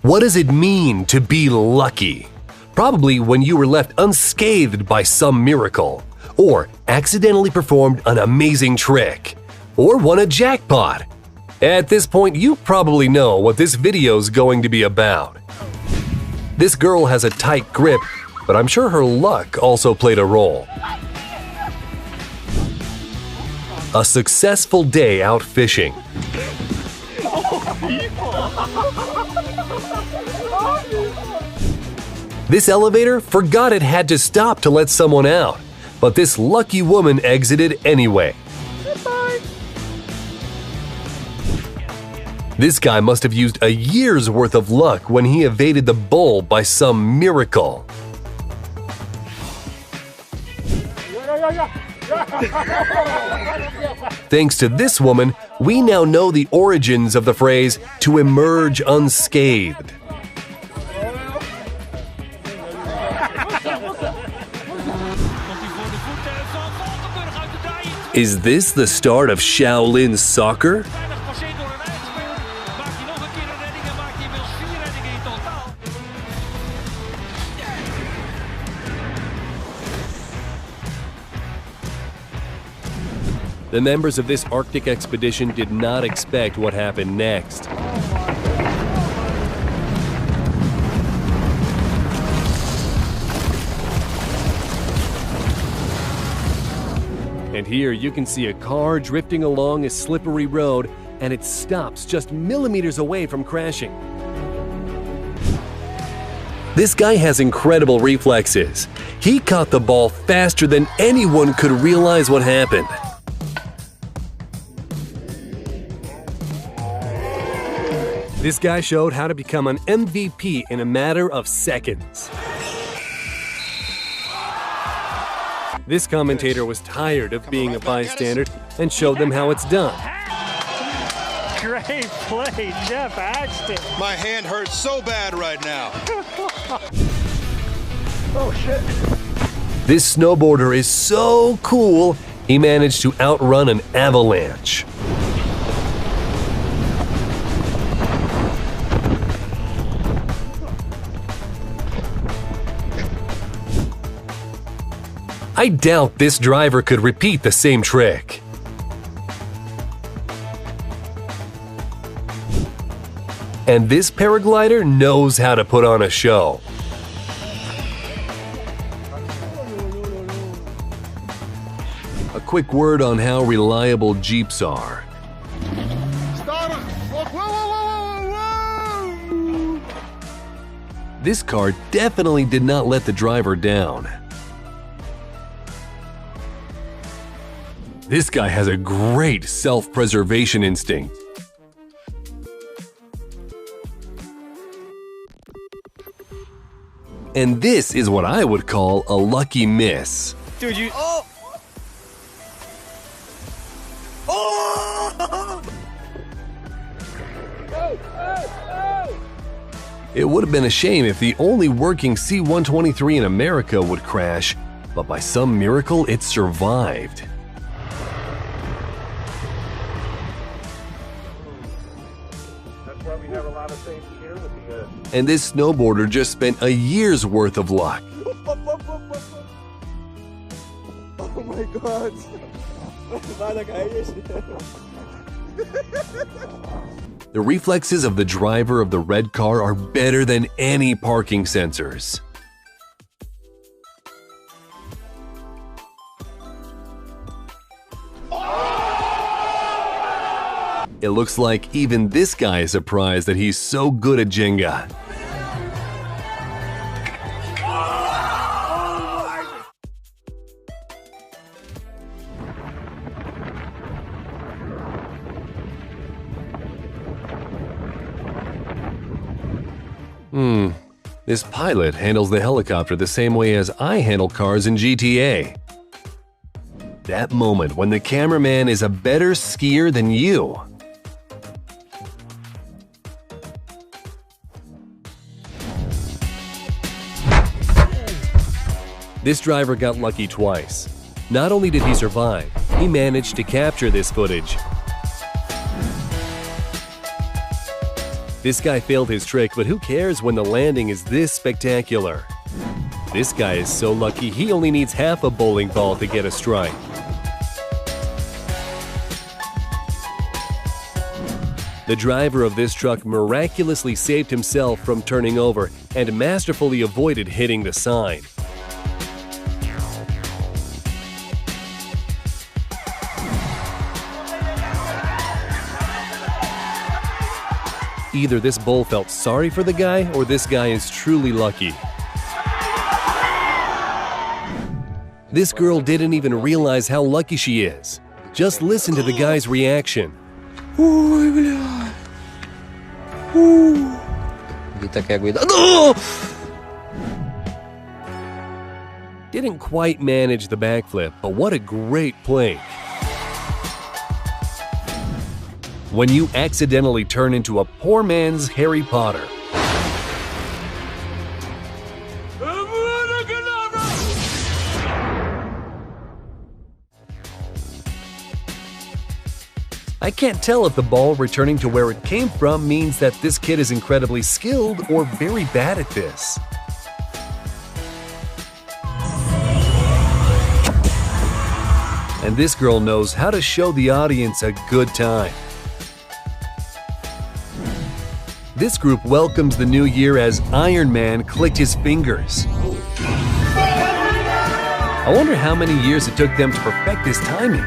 What does it mean to be lucky? Probably when you were left unscathed by some miracle, or accidentally performed an amazing trick, or won a jackpot. At this point, you probably know what this video's going to be about. This girl has a tight grip, but I'm sure her luck also played a role. A successful day out fishing. This elevator forgot it had to stop to let someone out, but this lucky woman exited anyway. This guy must have used a year's worth of luck when he evaded the bull by some miracle. Thanks to this woman, we now know the origins of the phrase "to emerge unscathed." Is this the start of Shaolin soccer? The members of this Arctic expedition did not expect what happened next. And here you can see a car drifting along a slippery road, and it stops just millimeters away from crashing. This guy has incredible reflexes. He caught the ball faster than anyone could realize what happened. This guy showed how to become an MVP in a matter of seconds. This commentator was tired of being a bystander and showed them how it's done. Great play, Jeff Axton. My hand hurts so bad right now. Oh, shit. This snowboarder is so cool, he managed to outrun an avalanche. I doubt this driver could repeat the same trick. And this paraglider knows how to put on a show. A quick word on how reliable Jeeps are. This car definitely did not let the driver down. This guy has a great self-preservation instinct. And this is what I would call a lucky miss. Dude, you... Oh! Oh! It would have been a shame if the only working C-123 in America would crash, but by some miracle it survived. We have a lot of things here with the And this snowboarder just spent a year's worth of luck. Oh my God. The reflexes of the driver of the red car are better than any parking sensors. It looks like even this guy is surprised that he's so good at Jenga. This pilot handles the helicopter the same way as I handle cars in GTA. That moment when the cameraman is a better skier than you. This driver got lucky twice. Not only did he survive, he managed to capture this footage. This guy failed his trick, but who cares when the landing is this spectacular? This guy is so lucky he only needs half a bowling ball to get a strike. The driver of this truck miraculously saved himself from turning over and masterfully avoided hitting the sign. Either this bull felt sorry for the guy or this guy is truly lucky. This girl didn't even realize how lucky she is. Just listen to the guy's reaction. Didn't quite manage the backflip, but what a great plank. When you accidentally turn into a poor man's Harry Potter. I can't tell if the ball returning to where it came from means that this kid is incredibly skilled or very bad at this. And this girl knows how to show the audience a good time. This group welcomes the new year as Iron Man clicked his fingers. I wonder how many years it took them to perfect this timing.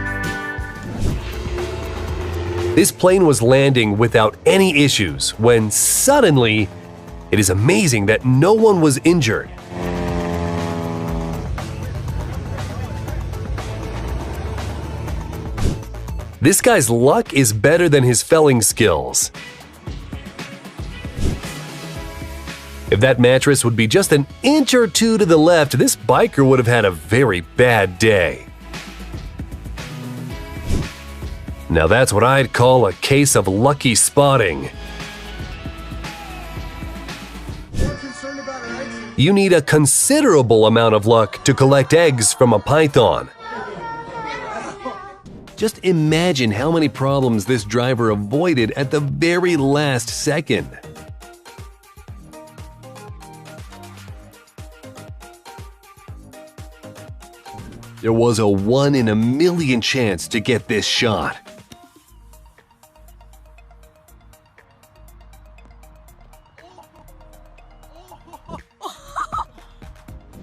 This plane was landing without any issues when suddenly, it is amazing that no one was injured. This guy's luck is better than his felling skills. If that mattress would be just an inch or two to the left, this biker would have had a very bad day. Now that's what I'd call a case of lucky spotting. You need a considerable amount of luck to collect eggs from a python. Just imagine how many problems this driver avoided at the very last second. There was a 1 in a million chance to get this shot.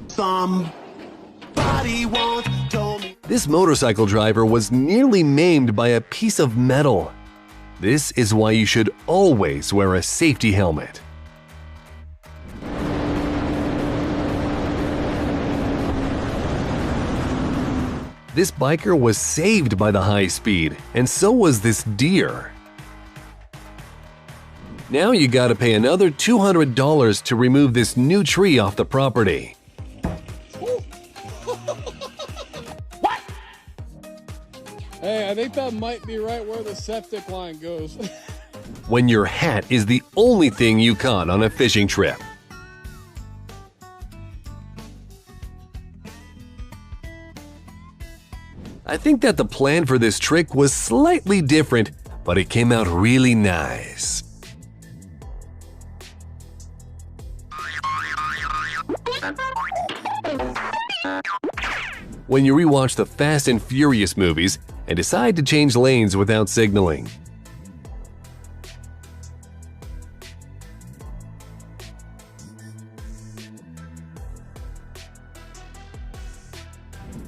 Somebody once told me. This motorcycle driver was nearly maimed by a piece of metal. This is why you should always wear a safety helmet. This biker was saved by the high speed, and so was this deer. Now you gotta pay another $200 to remove this new tree off the property. What? Hey, I think that might be right where the septic line goes. When your hat is the only thing you caught on a fishing trip. I think that the plan for this trick was slightly different, but it came out really nice. When you rewatch the Fast and Furious movies and decide to change lanes without signaling.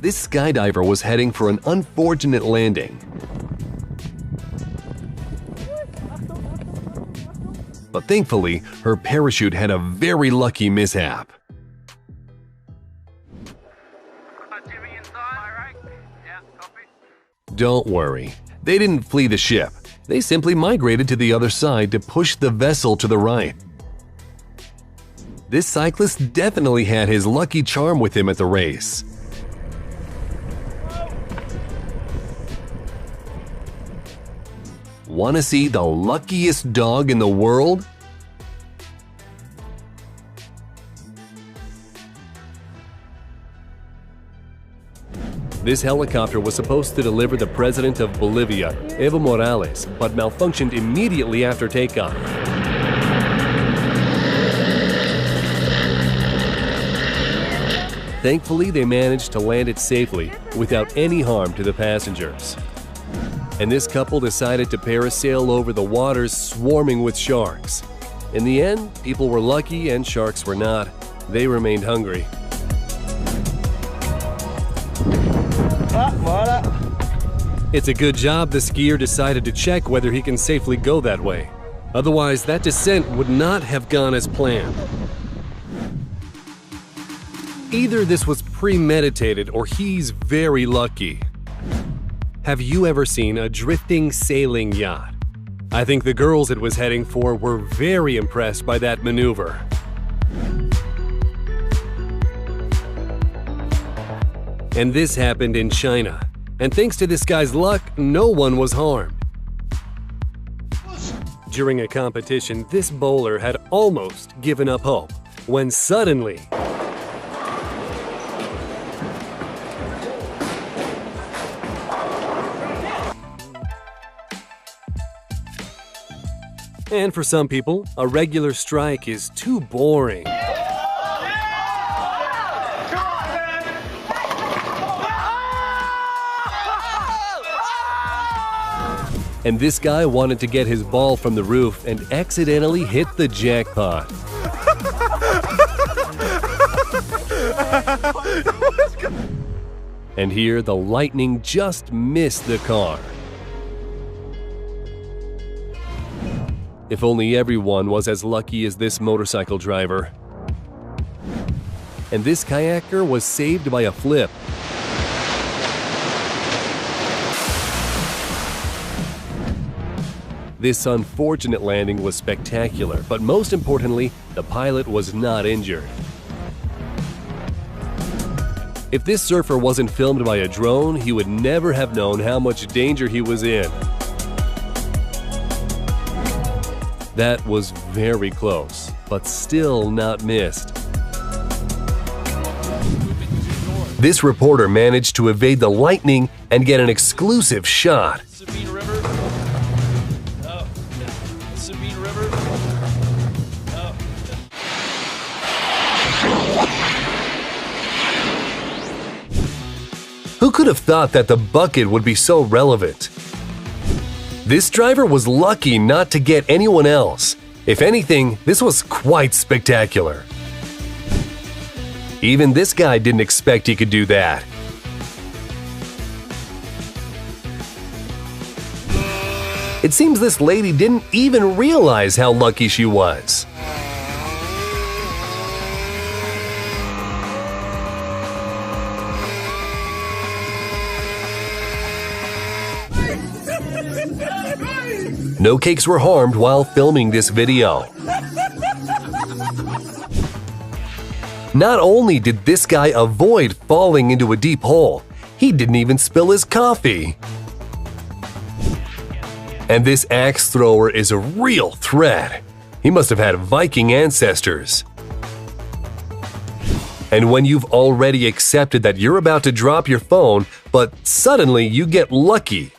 This skydiver was heading for an unfortunate landing. But thankfully, her parachute had a very lucky mishap. Don't worry, they didn't flee the ship. They simply migrated to the other side to push the vessel to the right. This cyclist definitely had his lucky charm with him at the race. Want to see the luckiest dog in the world? This helicopter was supposed to deliver the president of Bolivia, Evo Morales, but malfunctioned immediately after takeoff. Thankfully, they managed to land it safely without any harm to the passengers. And this couple decided to parasail over the waters swarming with sharks. In the end, people were lucky and sharks were not. They remained hungry. It's a good job the skier decided to check whether he can safely go that way. Otherwise, that descent would not have gone as planned. Either this was premeditated or he's very lucky. Have you ever seen a drifting sailing yacht? I think the girls it was heading for were very impressed by that maneuver. And this happened in China. And thanks to this guy's luck, no one was harmed. During a competition, this bowler had almost given up hope when suddenly and for some people, a regular strike is too boring. And this guy wanted to get his ball from the roof and accidentally hit the jackpot. And here, the lightning just missed the car. If only everyone was as lucky as this motorcycle driver. And this kayaker was saved by a flip. This unfortunate landing was spectacular, but most importantly, the pilot was not injured. If this surfer wasn't filmed by a drone, he would never have known how much danger he was in. That was very close, but still not missed. This reporter managed to evade the lightning and get an exclusive shot. Who could have thought that the bucket would be so relevant? This driver was lucky not to get anyone else. If anything, this was quite spectacular. Even this guy didn't expect he could do that. It seems this lady didn't even realize how lucky she was. No cakes were harmed while filming this video. Not only did this guy avoid falling into a deep hole, he didn't even spill his coffee. And this axe thrower is a real threat. He must have had Viking ancestors. And when you've already accepted that you're about to drop your phone, but suddenly you get lucky.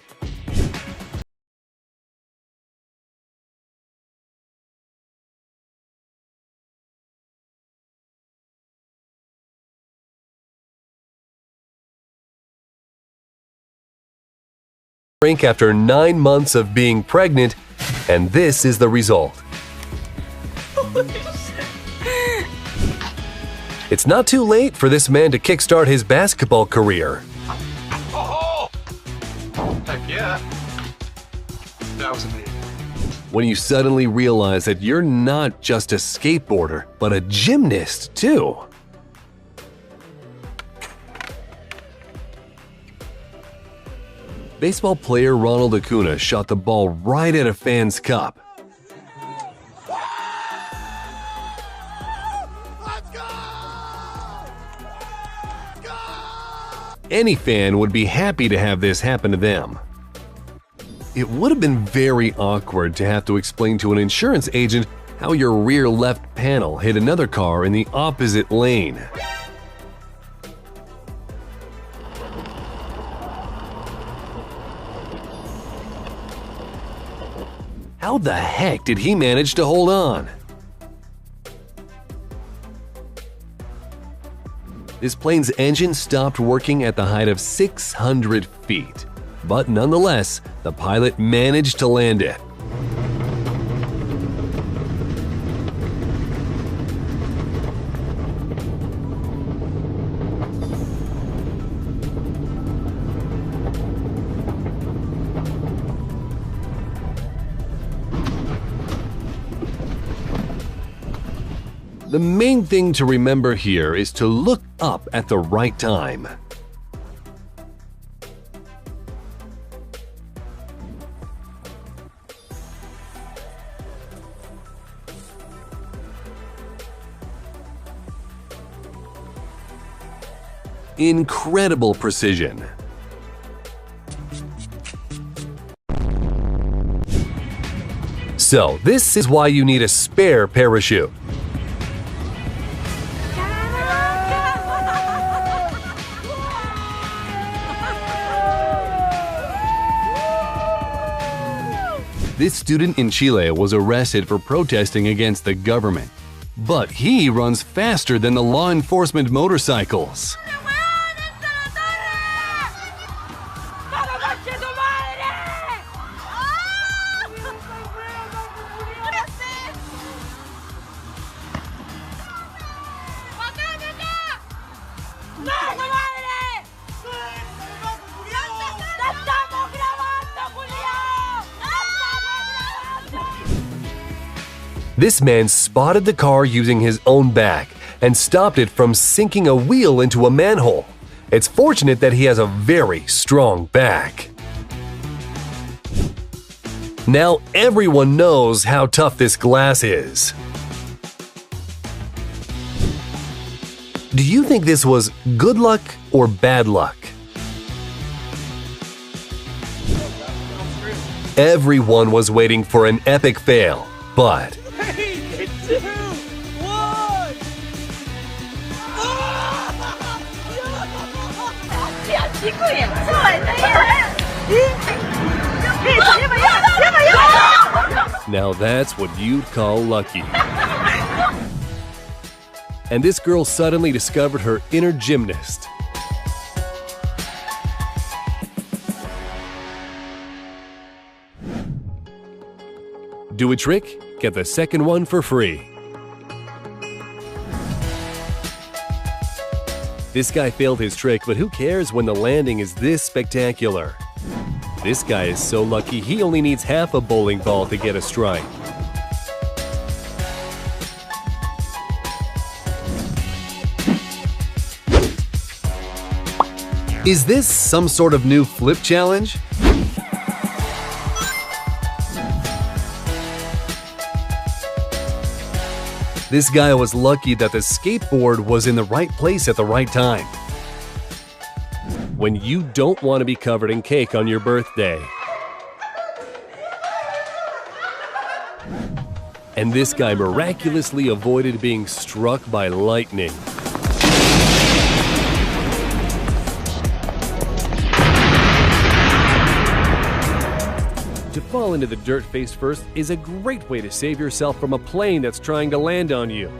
After 9 months of being pregnant, and this is the result. It's not too late for this man to kickstart his basketball career. Oh! Heck yeah. That was amazing. When you suddenly realize that you're not just a skateboarder, but a gymnast too. Baseball player Ronald Acuna shot the ball right at a fan's cup. Any fan would be happy to have this happen to them. It would have been very awkward to have to explain to an insurance agent how your rear left panel hit another car in the opposite lane. How the heck did he manage to hold on? This plane's engine stopped working at the height of 600 feet. But nonetheless, the pilot managed to land it. The main thing to remember here is to look up at the right time. Incredible precision. So, this is why you need a spare parachute. This student in Chile was arrested for protesting against the government, but he runs faster than the law enforcement motorcycles. This man spotted the car using his own back and stopped it from sinking a wheel into a manhole. It's fortunate that he has a very strong back. Now everyone knows how tough this glass is. Do you think this was good luck or bad luck? Everyone was waiting for an epic fail, but 3, 2, 1. now that's what you'd call lucky. And this girl suddenly discovered her inner gymnast. Do a trick? Get the second one for free. This guy failed his trick, but who cares when the landing is this spectacular? This guy is so lucky he only needs half a bowling ball to get a strike. Is this some sort of new flip challenge? This guy was lucky that the skateboard was in the right place at the right time. When you don't want to be covered in cake on your birthday. And this guy miraculously avoided being struck by lightning. To fall into the dirt face first is a great way to save yourself from a plane that's trying to land on you.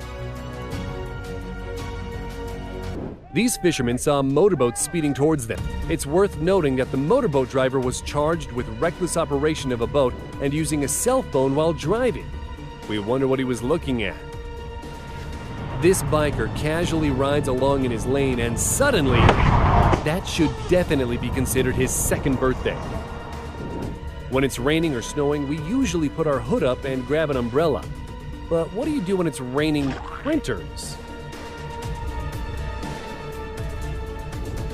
These fishermen saw a motorboat speeding towards them. It's worth noting that the motorboat driver was charged with reckless operation of a boat and using a cell phone while driving. We wonder what he was looking at. This biker casually rides along in his lane and suddenly, that should definitely be considered his second birthday. When it's raining or snowing, we usually put our hood up and grab an umbrella. But what do you do when it's raining printers?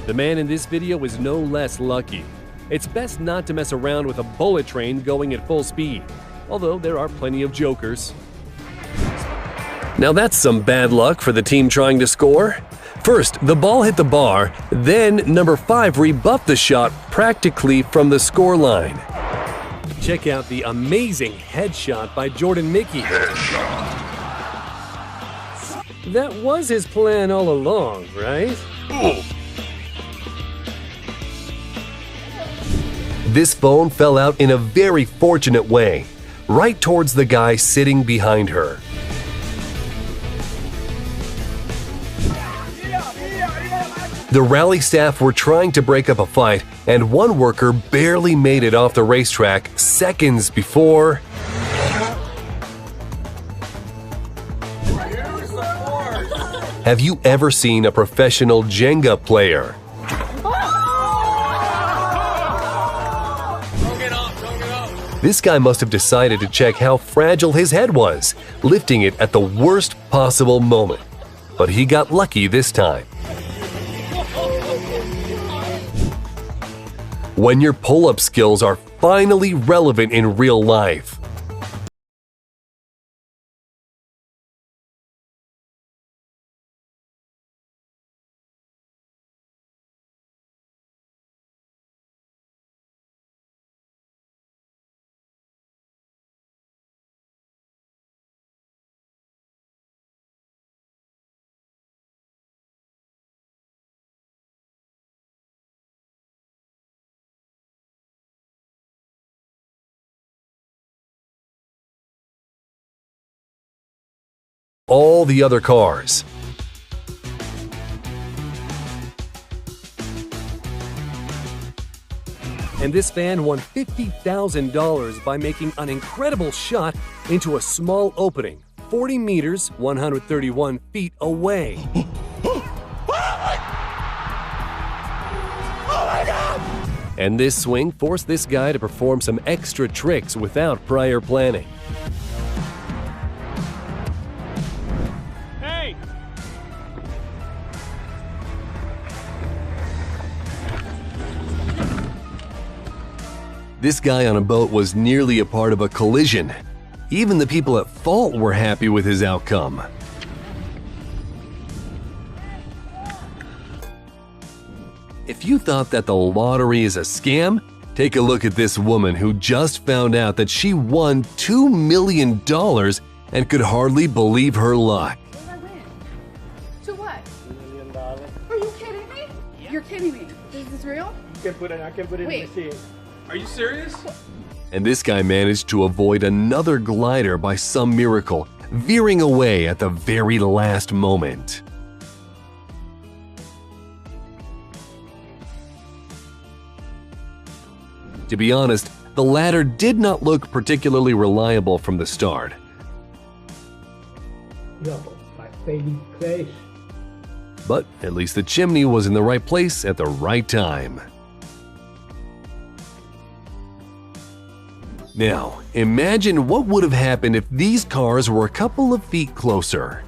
The man in this video is no less lucky. It's best not to mess around with a bullet train going at full speed, although there are plenty of jokers. Now that's some bad luck for the team trying to score. First, the ball hit the bar, then number 5 rebuffed the shot practically from the scoreline. Check out the amazing headshot by Jordan Mickey. That was his plan all along, right? This phone fell out in a very fortunate way, right towards the guy sitting behind her. The rally staff were trying to break up a fight, and one worker barely made it off the racetrack seconds before… Have you ever seen a professional Jenga player? This guy must have decided to check how fragile his head was, lifting it at the worst possible moment. But he got lucky this time. When your pull-up skills are finally relevant in real life. All the other cars. And this fan won $50,000 by making an incredible shot into a small opening, 40 meters, 131 feet away. And this swing forced this guy to perform some extra tricks without prior planning. This guy on a boat was nearly a part of a collision. Even the people at fault were happy with his outcome. If you thought that the lottery is a scam, take a look at this woman who just found out that she won $2 million and could hardly believe her luck. What did I win? To what? $2 million. Are you kidding me? Yeah. You're kidding me. Is this real? I can put it in the machine. Are you serious? And this guy managed to avoid another glider by some miracle, veering away at the very last moment. To be honest, the ladder did not look particularly reliable from the start. Yo, my baby place. But at least the chimney was in the right place at the right time. Now, imagine what would have happened if these cars were a couple of feet closer.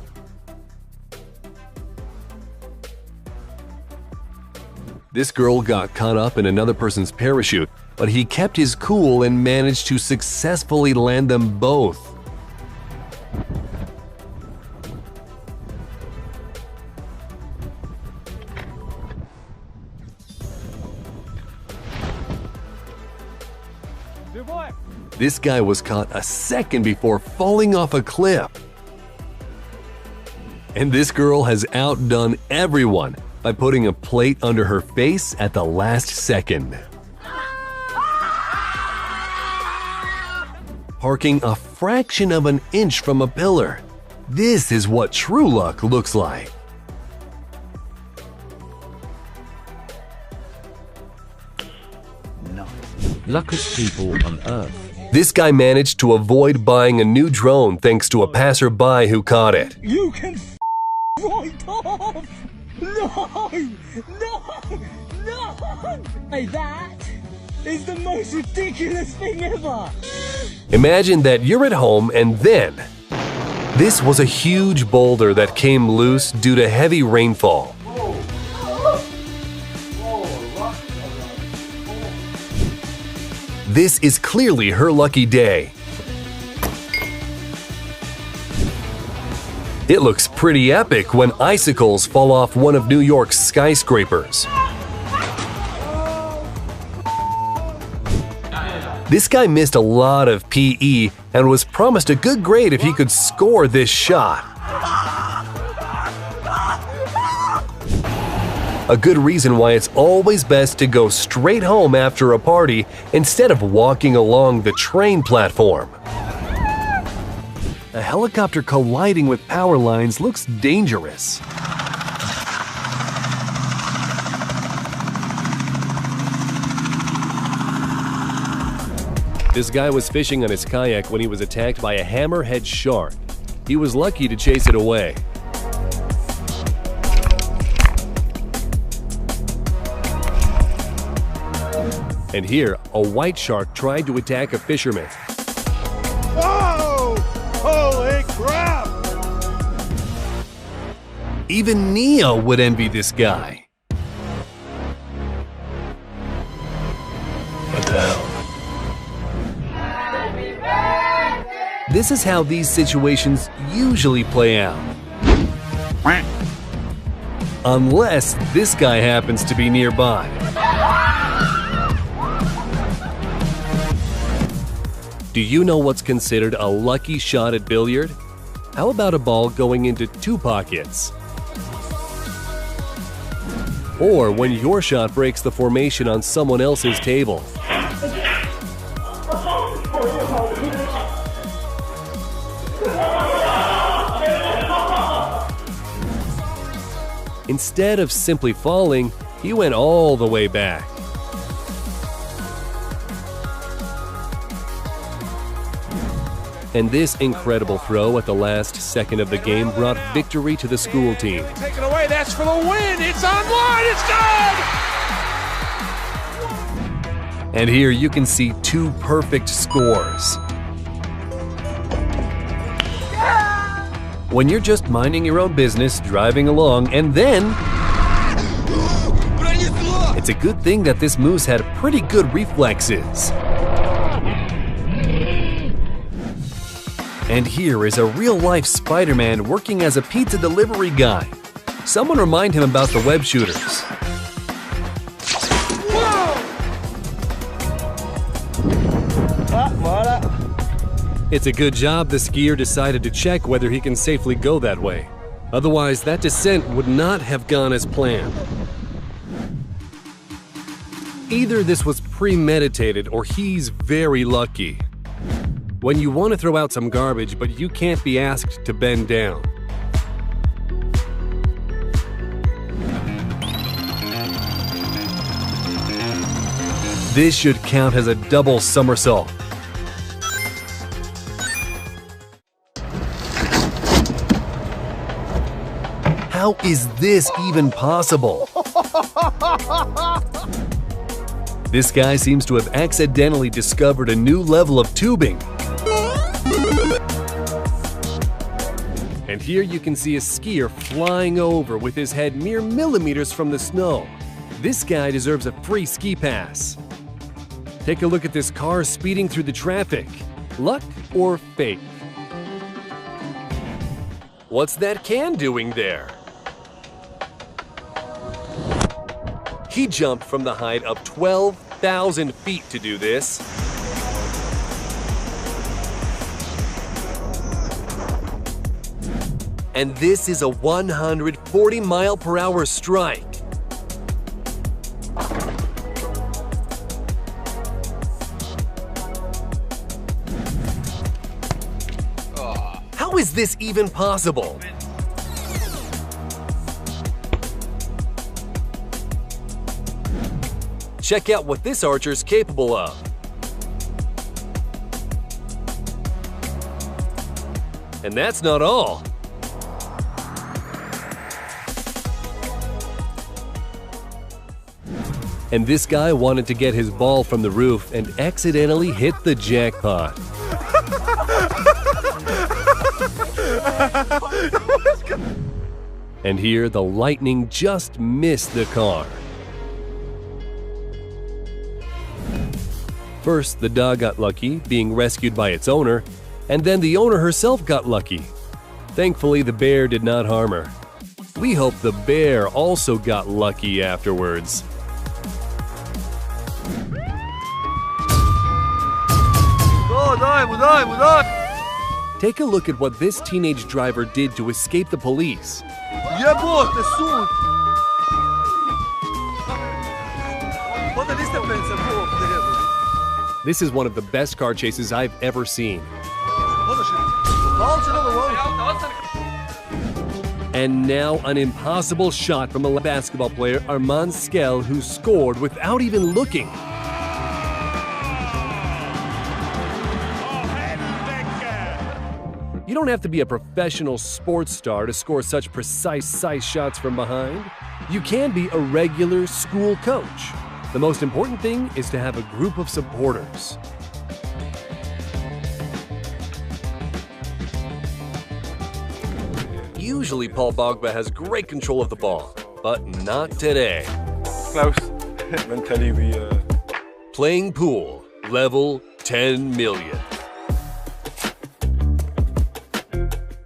This girl got caught up in another person's parachute, but he kept his cool and managed to successfully land them both. This guy was caught a second before falling off a cliff. And this girl has outdone everyone by putting a plate under her face at the last second. Parking a fraction of an inch from a pillar. This is what true luck looks like. Luckiest people on earth. This guy managed to avoid buying a new drone thanks to a passerby who caught it. You can right off! No! No! No! Hey, that is the most ridiculous thing ever! Imagine that you're at home and then… This was a huge boulder that came loose due to heavy rainfall. This is clearly her lucky day. It looks pretty epic when icicles fall off one of New York's skyscrapers. This guy missed a lot of PE and was promised a good grade if he could score this shot. A good reason why it's always best to go straight home after a party instead of walking along the train platform. A helicopter colliding with power lines looks dangerous. This guy was fishing on his kayak when he was attacked by a hammerhead shark. He was lucky to chase it away. And here, a white shark tried to attack a fisherman. Whoa! Holy crap! Even Neo would envy this guy. What the hell? This is how these situations usually play out. Unless this guy happens to be nearby. Do you know what's considered a lucky shot at billiard? How about a ball going into 2 pockets? Or when your shot breaks the formation on someone else's table. Instead of simply falling, he went all the way back. And this incredible throw at the last second of the game brought victory to the school team. Take it away, that's for the win! It's online, it's good! And here you can see 2 perfect scores. When you're just minding your own business, driving along, and then... It's a good thing that this moose had pretty good reflexes. And here is a real-life Spider-Man working as a pizza delivery guy. Someone remind him about the web shooters. It's a good job the skier decided to check whether he can safely go that way. Otherwise, that descent would not have gone as planned. Either this was premeditated or he's very lucky. When you want to throw out some garbage, but you can't be asked to bend down. This should count as a double somersault. How is this even possible? This guy seems to have accidentally discovered a new level of tubing. And here you can see a skier flying over with his head mere millimeters from the snow. This guy deserves a free ski pass. Take a look at this car speeding through the traffic. Luck or fate? What's that can doing there? He jumped from the height of 12,000 feet to do this. And this is a 140-mile-per-hour strike. How is this even possible? Check out what this archer's capable of. And that's not all. And this guy wanted to get his ball from the roof and accidentally hit the jackpot. And here the lightning just missed the car. First, the dog got lucky, being rescued by its owner, and then the owner herself got lucky. Thankfully, the bear did not harm her. We hope the bear also got lucky afterwards. Take a look at what this teenage driver did to escape the police. This is one of the best car chases I've ever seen. And now an impossible shot from a basketball player, Armand Skell, who scored without even looking. don't have to be a professional sports star to score such precise sight shots from behind. You can be a regular school coach. The most important thing is to have a group of supporters. Usually Paul Pogba has great control of the ball, but not today. Close. Mentally we... Playing pool, level 10 million.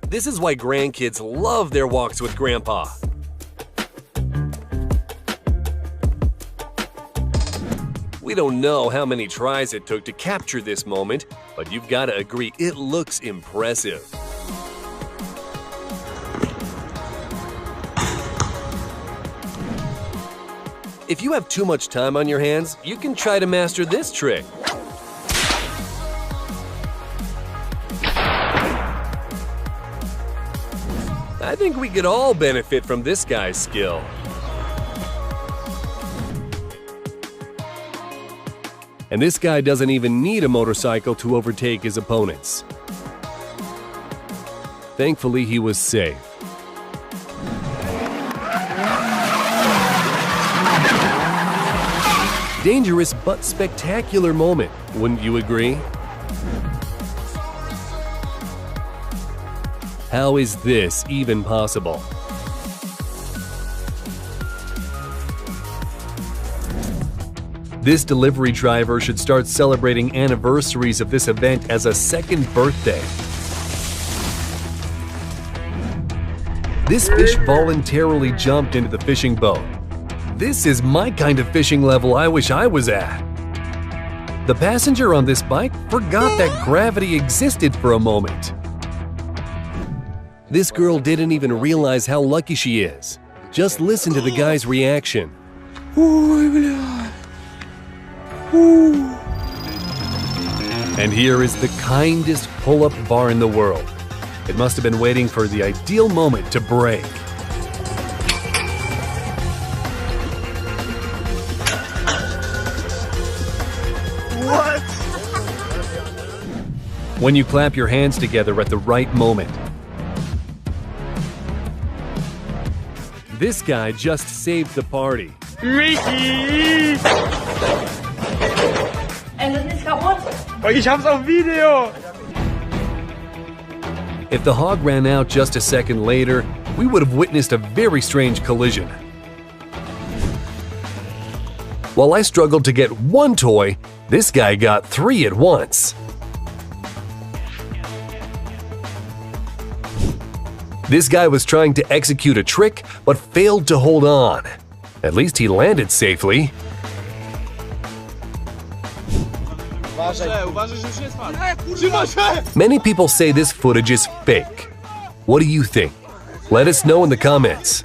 This is why grandkids love their walks with Grandpa. We don't know how many tries it took to capture this moment, but you've got to agree it looks impressive. If you have too much time on your hands, you can try to master this trick. I think we could all benefit from this guy's skill. And this guy doesn't even need a motorcycle to overtake his opponents. Thankfully, he was safe. Dangerous but spectacular moment, wouldn't you agree? How is this even possible? This delivery driver should start celebrating anniversaries of this event as a second birthday. This fish voluntarily jumped into the fishing boat. This is my kind of fishing level I wish I was at. The passenger on this bike forgot that gravity existed for a moment. This girl didn't even realize how lucky she is. Just listen to the guy's reaction. And here is the kindest pull-up bar in the world. It must have been waiting for the ideal moment to break. What? When you clap your hands together at the right moment. This guy just saved the party. Michi! Es ist nicht kaputt. Ich hab's auf Video! If the hog ran out just a second later, we would have witnessed a very strange collision. While I struggled to get one toy, this guy got 3 at once. This guy was trying to execute a trick, but failed to hold on. At least he landed safely. Many people say this footage is fake. What do you think? Let us know in the comments.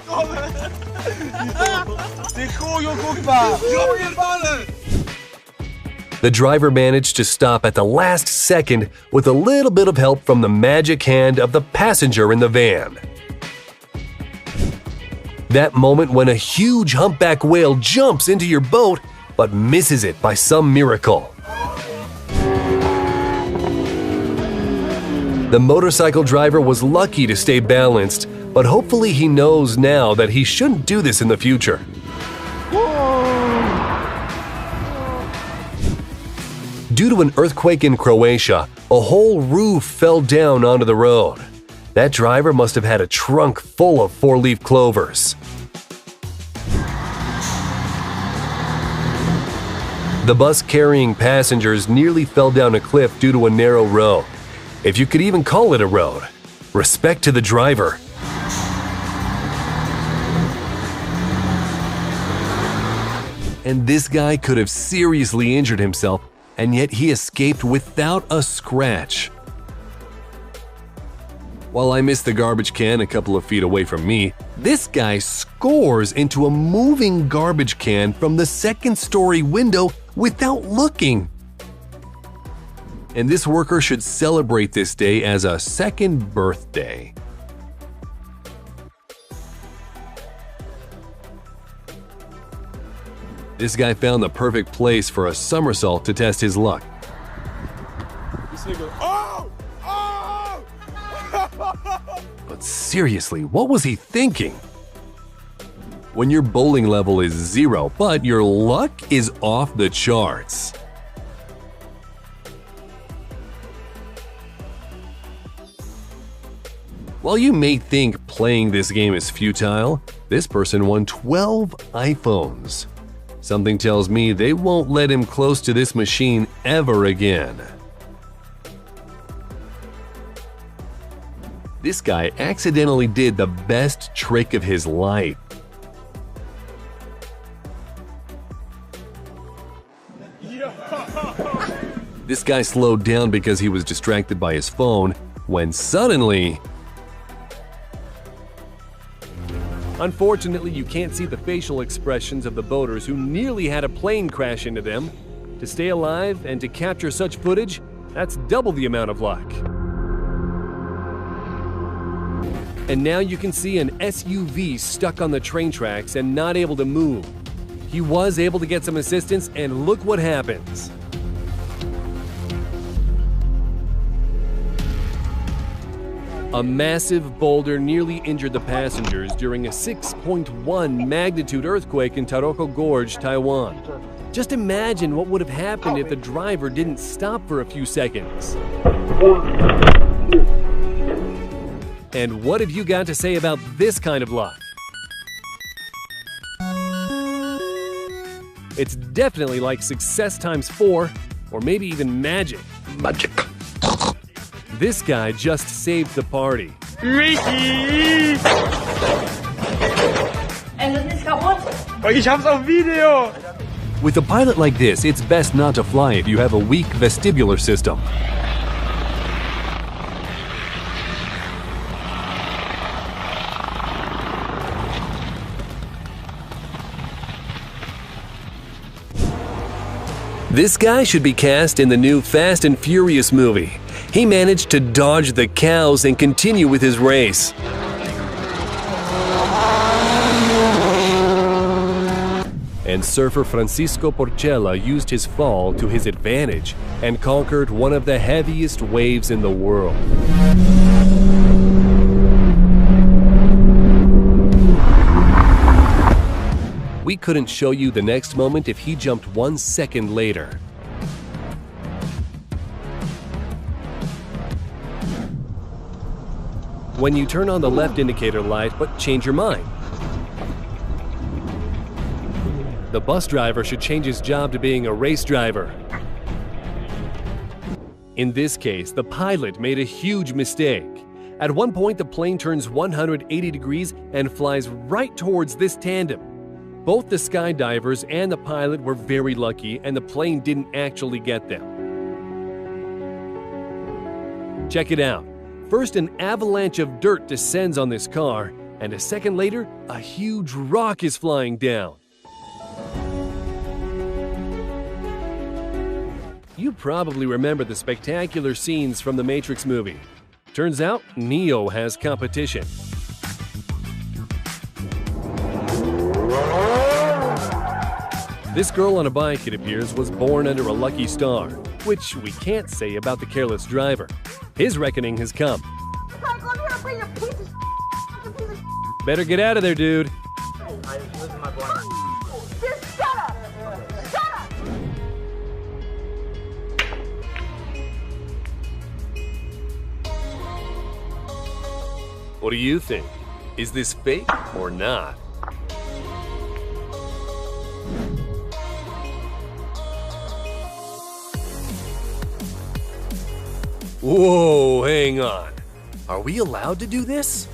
The driver managed to stop at the last second with a little bit of help from the magic hand of the passenger in the van. That moment when a huge humpback whale jumps into your boat but misses it by some miracle. The motorcycle driver was lucky to stay balanced, but hopefully he knows now that he shouldn't do this in the future. Due to an earthquake in Croatia, a whole roof fell down onto the road. That driver must have had a trunk full of 4-leaf clovers. The bus carrying passengers nearly fell down a cliff due to a narrow road. If you could even call it a road. Respect to the driver. And this guy could have seriously injured himself, and yet he escaped without a scratch. While I missed the garbage can a couple of feet away from me, this guy scores into a moving garbage can from the second-story window without looking. And this worker should celebrate this day as a second birthday. This guy found the perfect place for a somersault to test his luck. This nigga, oh! Oh! Seriously, what was he thinking? When your bowling level is 0, but your luck is off the charts. While you may think playing this game is futile, this person won 12 iPhones. Something tells me they won't let him close to this machine ever again. This guy accidentally did the best trick of his life. This guy slowed down because he was distracted by his phone, when suddenly… Unfortunately, you can't see the facial expressions of the boaters who nearly had a plane crash into them. To stay alive and to capture such footage, that's double the amount of luck. And now you can see an SUV stuck on the train tracks and not able to move. He was able to get some assistance, and look what happens. A massive boulder nearly injured the passengers during a 6.1 magnitude earthquake in Taroko Gorge, Taiwan. Just imagine what would have happened if the driver didn't stop for a few seconds. And what have you got to say about this kind of luck? It's definitely like success times 4, or maybe even magic. Magic. This guy just saved the party. Michi! Ich hab's auf Video! With a pilot like this, it's best not to fly if you have a weak vestibular system. This guy should be cast in the new Fast and Furious movie. He managed to dodge the cows and continue with his race. And surfer Francisco Porchela used his fall to his advantage and conquered one of the heaviest waves in the world. We couldn't show you the next moment if he jumped 1 second later. When you turn on the left indicator light but change your mind. The bus driver should change his job to being a race driver. In this case, the pilot made a huge mistake. At one point, the plane turns 180 degrees and flies right towards this tandem. Both the skydivers and the pilot were very lucky, and the plane didn't actually get them. Check it out. First, an avalanche of dirt descends on this car, and a second later, a huge rock is flying down. You probably remember the spectacular scenes from the Matrix movie. Turns out, Neo has competition. This girl on a bike, it appears, was born under a lucky star, which we can't say about the careless driver. His reckoning has come. Better get out of there, dude. Just shut up! Shut up! What do you think? Is this fake or not? Whoa, hang on. Are we allowed to do this?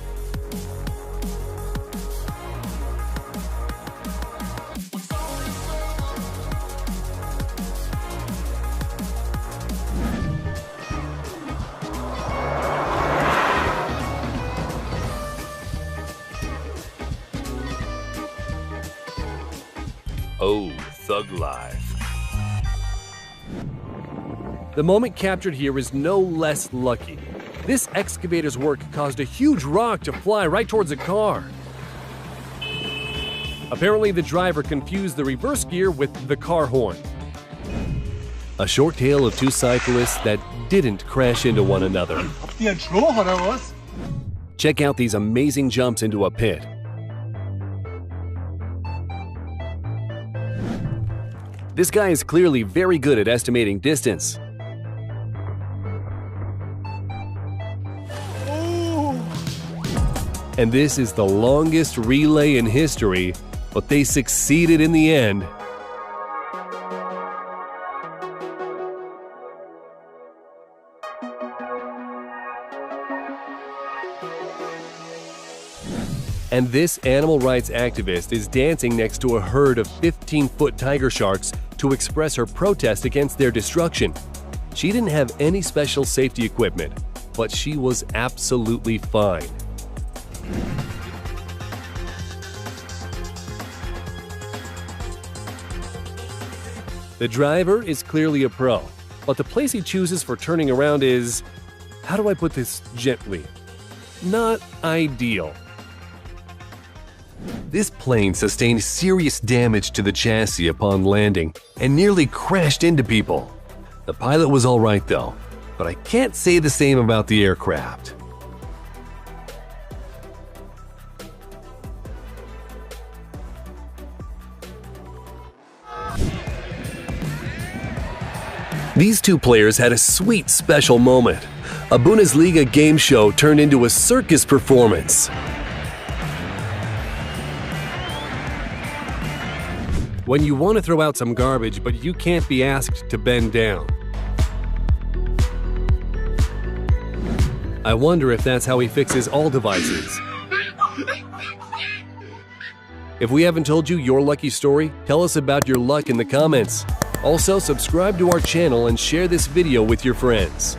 Oh, thug life. The moment captured here is no less lucky. This excavator's work caused a huge rock to fly right towards a car. Apparently, the driver confused the reverse gear with the car horn. A short tale of two cyclists that didn't crash into one another. Check out these amazing jumps into a pit. This guy is clearly very good at estimating distance. And this is the longest relay in history, but they succeeded in the end. And this animal rights activist is dancing next to a herd of 15-foot tiger sharks to express her protest against their destruction. She didn't have any special safety equipment, but she was absolutely fine. The driver is clearly a pro, but the place he chooses for turning around is, how do I put this gently, not ideal. This plane sustained serious damage to the chassis upon landing and nearly crashed into people. The pilot was all right though, but I can't say the same about the aircraft. These two players had a sweet special moment. A Bundesliga game show turned into a circus performance. When you want to throw out some garbage, but you can't be asked to bend down. I wonder if that's how he fixes all devices. If we haven't told you your lucky story, tell us about your luck in the comments. Also, subscribe to our channel and share this video with your friends.